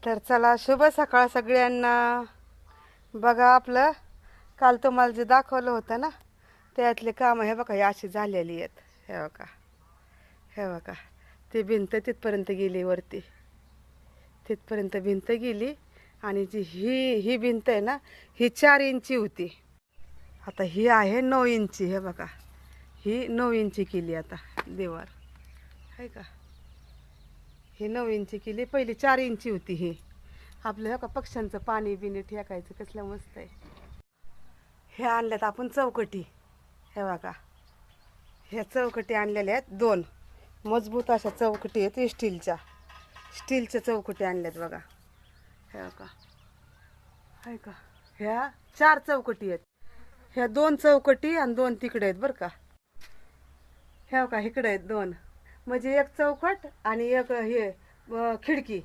तर चला, शुभ सकाळ सगळ्यांना. बघा, आपलं काल तुम्हाला जे दाखवलं होतं ना, त्यातले काम हे बघा, हे अशी झालेली आहेत. हे बघा, हे बघा, ती भिंत तिथपर्यंत गेली वरती, तिथपर्यंत भिंत गेली. आणि जी ही भिंत आहे ना, ही 4 इंची होती. आता ही आहे 9 इंची. हे बघा, ही 9 इंची केली आता देवार, आहे का. ही 9 इंची केली, पहिली 4 इंची होती. ही आपलं हे का पक्ष्यांचं पाणी बिणी ठेकायचं कसलं मस्त आहे. हे आणल्यात आपण चौकटी. हे बघा, ह्या चौकटी आणलेल्या आहेत 2 मजबूत अशा चौकटी आहेत. स्टीलच्या चौकटी आणल्यात बघा. हे बघा, आहे का. ह्या 4 चौकटी आहेत. ह्या 2 चौकटी आणि 2 तिकडे आहेत बरं का. हे बघा, इकडे आहेत 2, म्हणजे एक चौकट आणि एक हे खिडकी.